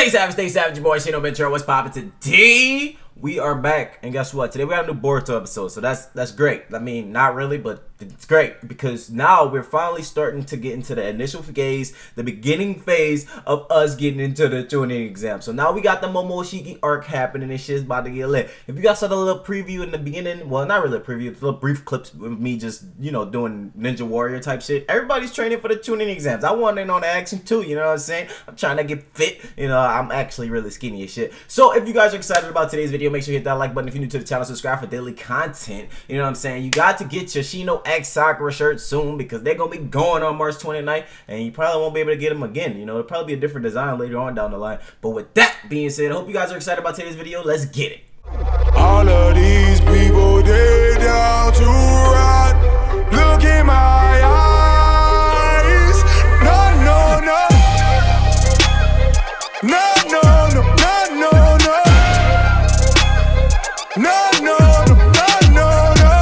Stay savage, your boy Shino Ventura. What's poppin' today? We are back, and guess what? Today we got a new Boruto episode, so that's great. I mean, not really, but it's great because now we're finally starting to get into the initial phase, the beginning phase of us getting into the Chunin exam. So now we got the Momoshiki arc happening, and shit's about to get lit. If you guys saw the little preview in the beginning, well, not really a preview, it's little brief clips of me just, you know, doing Ninja Warrior type shit. Everybody's training for the Chunin exams. I want in on the action too, you know what I'm saying? I'm trying to get fit, you know, I'm actually really skinny as shit. So if you guys are excited about today's video, make sure you hit that like button. If you're new to the channel, subscribe for daily content. You know what I'm saying? You got to get your Shino X Sakura shirt soon because they're going to be going on March 29th, and you probably won't be able to get them again. You know, it'll probably be a different design later on down the line. But with that being said, I hope you guys are excited about today's video. Let's get it. All of these people, they down to ride. Look in my eyes. No, no, no. No, no, no, no, no, no. No, no, no, no, no, no.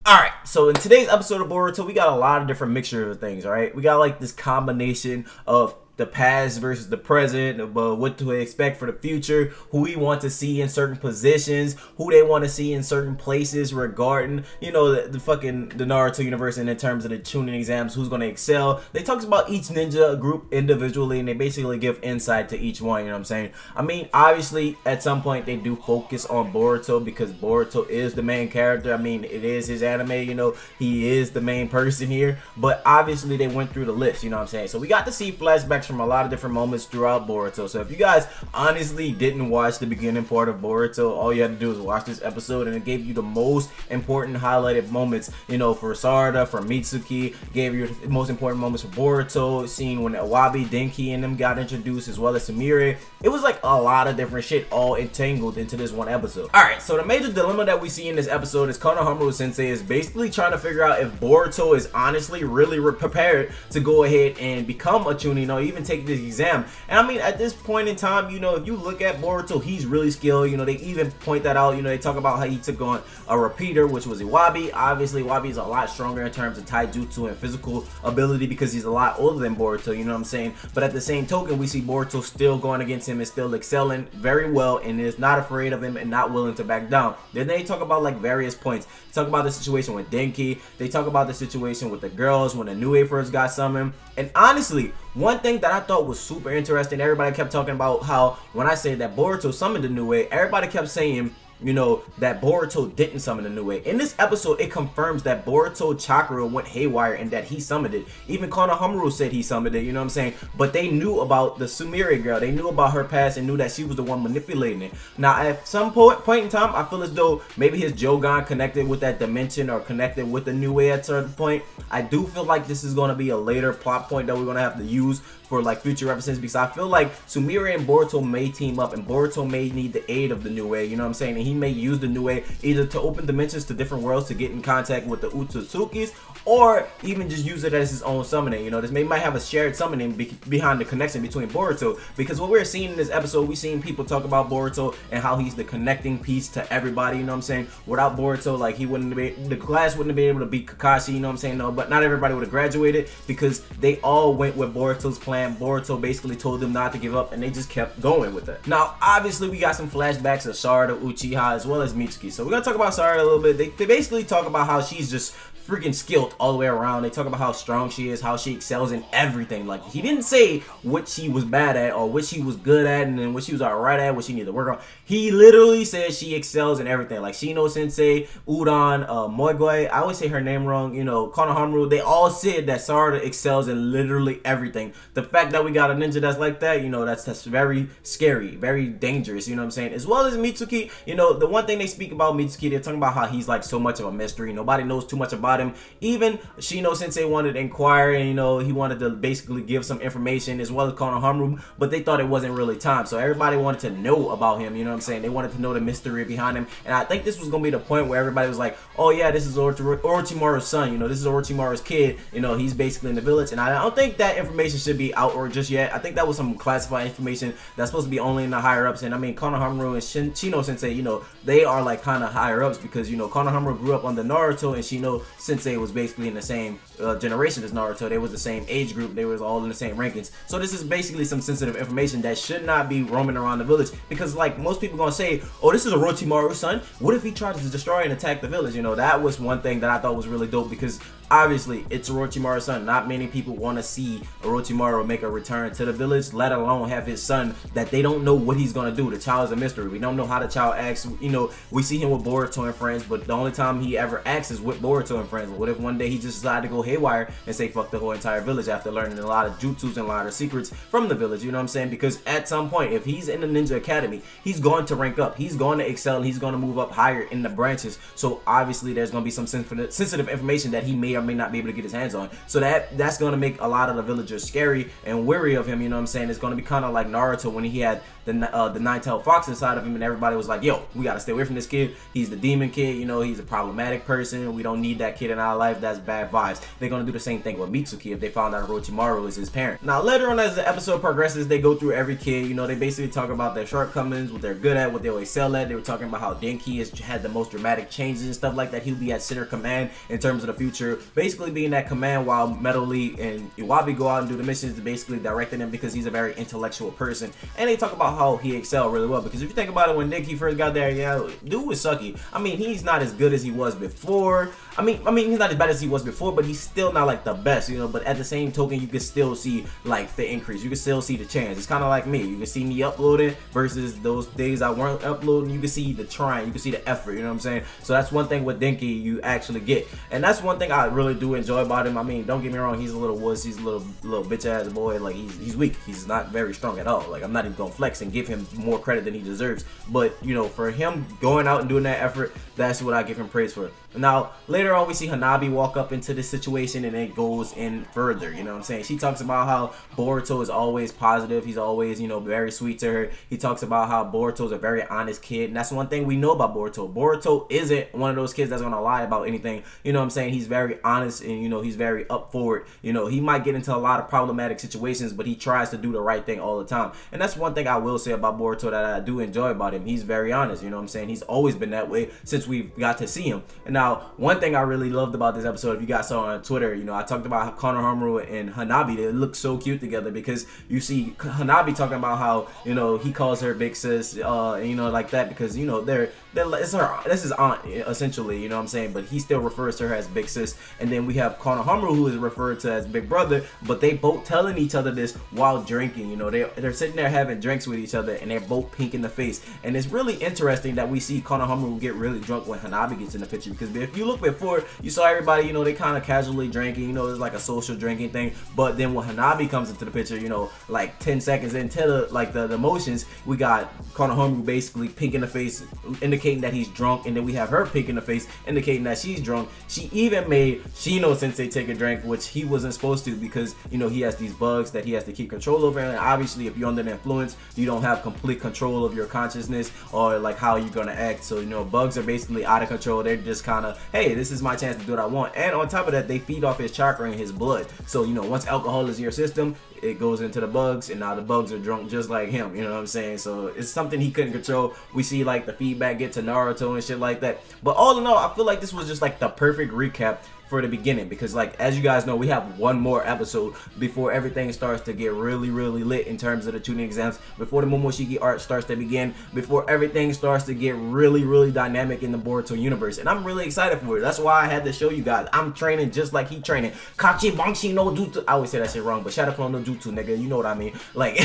Alright, so in today's episode of Boruto, we got a lot of different mixture of things, alright? We got like this combination of the past versus the present, about what to expect for the future, who we want to see in certain positions, who they want to see in certain places regarding, you know, the Naruto universe, and in terms of the Chunin exams, who's going to excel. They talk about each ninja group individually, and they basically give insight to each one, you know what I'm saying? I mean, obviously, at some point, they do focus on Boruto because Boruto is the main character. I mean, it is his anime, you know, he is the main person here, but obviously, they went through the list, you know what I'm saying? So we got to see flashbacks from a lot of different moments throughout Boruto. So if you guys honestly didn't watch the beginning part of Boruto, all you had to do is watch this episode, and it gave you the most important highlighted moments, you know, for Sarada, for Mitsuki, gave you the most important moments for Boruto, seeing when Iwabi, Denki, and them got introduced, as well as Sumire. It was like a lot of different shit all entangled into this one episode. Alright, so the major dilemma that we see in this episode is Konohamaru Sensei is basically trying to figure out if Boruto is honestly really prepared to go ahead and become a Chunin, or even take this exam. And I mean, at this point in time, you know, if you look at Boruto, he's really skilled. You know, they even point that out. You know, they talk about how he took on a repeater, which was Iwabi. Obviously, Iwabi is a lot stronger in terms of taijutsu and physical ability because he's a lot older than Boruto, you know what I'm saying? But at the same token, we see Boruto still going against him and still excelling very well, and is not afraid of him and not willing to back down. Then they talk about like various points. They talk about the situation with Denki. They talk about the situation with the girls when the Nue first got summoned. And honestly, one thing that I thought was super interesting, everybody kept talking about how when I say that Boruto summoned the Nue, everybody kept saying, you know, that Boruto didn't summon the Nue. In this episode, it confirms that Boruto chakra went haywire and that he summoned it. Even Konohamaru said he summoned it, you know what I'm saying? But they knew about the Sumire girl. They knew about her past and knew that she was the one manipulating it. Now, at some point in time, I feel as though maybe his Jogan connected with that dimension or connected with the Nue at a certain point. I do feel like this is going to be a later plot point that we're going to have to use for like future references, because I feel like Sumire and Boruto may team up, and Boruto may need the aid of the Nue, you know what I'm saying? And he may use the Nue either to open dimensions to different worlds to get in contact with the Utsutsukis, or even just use it as his own summoning. You know, this might have a shared summoning behind the connection between Boruto, because what we're seeing in this episode, we're seeing people talk about Boruto and how he's the connecting piece to everybody, you know what I'm saying? Without Boruto, like, he wouldn't be, the class wouldn't have been able to beat Kakashi, you know what I'm saying? No, but not everybody would have graduated because they all went with Boruto's plan. Boruto basically told them not to give up, and they just kept going with it. Now, obviously, we got some flashbacks of Sarada, Uchiha, as well as Mitsuki. So we're gonna talk about Sarada a little bit. They basically talk about how she's just freaking skilled all the way around. They talk about how strong she is, how she excels in everything. Like, he didn't say what she was bad at or what she was good at and then what she was alright at, what she needed to work on. He literally says she excels in everything. Like Shino Sensei, Udon, Moigoi, I always say her name wrong, you know, Konohamaru, they all said that Sarada excels in literally everything. The fact that we got a ninja that's like that, you know, that's very scary, very dangerous, you know what I'm saying? As well as Mitsuki, you know, the one thing they speak about Mitsuki, they're talking about how he's like so much of a mystery. Nobody knows too much about him. Even Shino Sensei wanted to inquire, and you know, he wanted to basically give some information, as well as Konohamaru, but they thought it wasn't really time. So everybody wanted to know about him, you know what I'm saying? They wanted to know the mystery behind him. And I think this was gonna be the point where everybody was like, oh yeah, this is Orochimaru's son, you know, this is Orochimaru's kid, you know, he's basically in the village. And I don't think that information should be out or just yet. I think that was some classified information that's supposed to be only in the higher ups. And I mean, Konohamaru and Shino Sensei, you know, they are like kind of higher ups because, you know, Konohamaru grew up under Naruto and Shino Sensei was basically in the same generation as Naruto. They was the same age group. They was all in the same rankings. So this is basically some sensitive information that should not be roaming around the village, because like most people gonna say, oh, this is Orochimaru's son. What if he tried to destroy and attack the village? You know, that was one thing that I thought was really dope, because obviously it's Orochimaru's son. Not many people want to see Orochimaru make a return to the village, let alone have his son that they don't know what he's gonna do. The child is a mystery. We don't know how the child acts. You know, we see him with Boruto and friends, but the only time he ever acts is with Boruto and friends. What if one day he just decided to go haywire and say fuck the whole entire village after learning a lot of jutsus and a lot of secrets from the village? You know what I'm saying? Because at some point, if he's in the Ninja Academy, he's going to rank up, he's going to excel, and he's going to move up higher in the branches. So obviously there's going to be some sensitive information that he may or may not be able to get his hands on. So that's going to make a lot of the villagers scary and weary of him. You know what I'm saying? It's going to be kind of like Naruto when he had the nine-tailed fox inside of him, and everybody was like, yo, we got to stay away from this kid. He's the demon kid. You know, he's a problematic person. We don't need that kid in our life. That's bad vibes. They're going to do the same thing with Mitsuki if they found out Orochimaru is his parent. Now, later on as the episode progresses, they go through every kid. You know, they basically talk about their shortcomings, what they're good at, what they always excel at. They were talking about how Denki has had the most dramatic changes and stuff like that. He'll be at center command in terms of the future, basically being that command while Metal Lee and Iwabi go out and do the missions, basically directing him because he's a very intellectual person. And they talk about how he excelled really well, because if you think about it, when Denki first got there, yeah, dude was sucky. I mean, he's not as good as he was before. I mean, he's not as bad as he was before, but he's still not like the best, you know. But at the same token, you can still see like the increase. You can still see the change. It's kind of like me. You can see me uploading versus those days I weren't uploading. You can see the trying. You can see the effort. You know what I'm saying? So that's one thing with Denki you actually get, and that's one thing I really do enjoy about him. I mean, don't get me wrong. He's a little wuss. He's a little bitch ass boy. Like he's weak. He's not very strong at all. Like I'm not even gonna flex and give him more credit than he deserves. But you know, for him going out and doing that effort, that's what I give him praise for. Now, later on, we see Hanabi walk up into this situation, and it goes in further. You know what I'm saying? She talks about how Boruto is always positive. He's always, you know, very sweet to her. He talks about how Boruto is a very honest kid, and that's one thing we know about Boruto. Boruto isn't one of those kids that's gonna lie about anything. You know what I'm saying? He's very honest, and you know, he's very up for it. You know, he might get into a lot of problematic situations, but he tries to do the right thing all the time. And that's one thing I will say about Boruto that I do enjoy about him. He's very honest. You know what I'm saying? He's always been that way since we got to see him. And now, one thing I really loved about this episode, if you guys saw on Twitter, you know, I talked about Konohamaru and Hanabi. They look so cute together, because you see Hanabi talking about how, you know, he calls her big sis, you know, like that, because, you know, this is his aunt essentially, you know what I'm saying, but he still refers to her as big sis. And then we have Konohamaru, who is referred to as big brother, but they both telling each other this while drinking. You know, they're sitting there having drinks with each other, and they're both pink in the face. And it's really interesting that we see Konohamaru get really drunk when Hanabi gets in the picture, because if you look before, you saw everybody, you know, they kind of casually drinking, you know, it's like a social drinking thing. But then when Hanabi comes into the picture, you know, like 10 seconds into the motions, we got Konohamaru basically pink in the face, indicating that he's drunk, and then we have her pink in the face, indicating that she's drunk. She even made Shino Sensei take a drink, which he wasn't supposed to, because, you know, he has these bugs that he has to keep control over, and obviously if you're under the influence, you don't have complete control of your consciousness or like how you're gonna act. So, you know, bugs are basically out of control. They're just kind of, hey, this is my chance to do what I want. And on top of that, they feed off his chakra in his blood. So, you know, once alcohol is in your system, it goes into the bugs, and now the bugs are drunk just like him. You know what I'm saying? So it's something he couldn't control. We see like the feedback get to Naruto and shit like that. But all in all, I feel like this was just like the perfect recap for the beginning, because like as you guys know, we have one more episode before everything starts to get really lit in terms of the Chunin exams, before the Momoshiki arc starts to begin, before everything starts to get really dynamic in the Boruto universe. And I'm really excited for it. That's why I had to show you guys. I'm training just like he training. Kachi Banshi no Jutsu. I always say that shit wrong, but Shadow Clone no Jutsu, nigga, you know what I mean. Like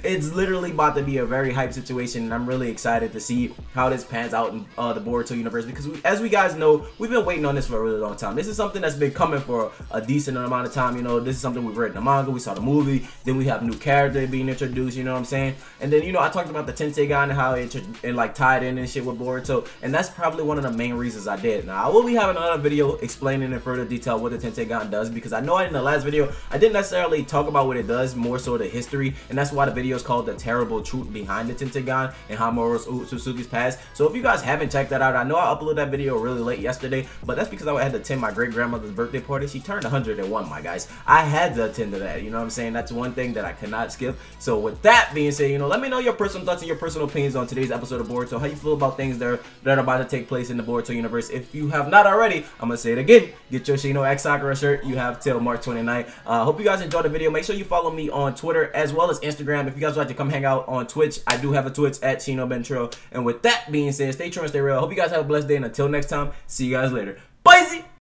it's literally about to be a very hype situation, and I'm really excited to see how this pans out in the Boruto universe, because as we guys know, we've been waiting on this for a really long time. This is something that's been coming for a decent amount of time. You know, this is something we've read in the manga, we saw the movie, then we have new character being introduced, you know what I'm saying? And then, you know, I talked about the Tentegan and how it like tied in and shit with Boruto, and that's probably one of the main reasons I did. Now, I will be having another video explaining in further detail what the Tentegan does, because I know in the last video, I didn't necessarily talk about what it does, more so the history, and that's why the video is called The Terrible Truth Behind the Tentegan and Hamoru Suzuki's past. So if you guys haven't checked that out, I know I uploaded that video really late yesterday, but that's because I had to attend my great grandmother's birthday party. She turned 101, my guys. I had to attend to that. You know what I'm saying? That's one thing that I cannot skip. So with that being said, you know, let me know your personal thoughts and your personal opinions on today's episode of Boruto. How you feel about things that are about to take place in the Boruto universe. If you have not already, I'm gonna say it again. Get your Shino X Sakura shirt. You have till March 29th. Hope you guys enjoyed the video. Make sure you follow me on Twitter as well as Instagram. If you guys would like to come hang out on Twitch, I do have a Twitch at Shino Bentro. And with that being said, stay true and stay real. Hope you guys have a blessed day, and until next time, see you guys later. Bye.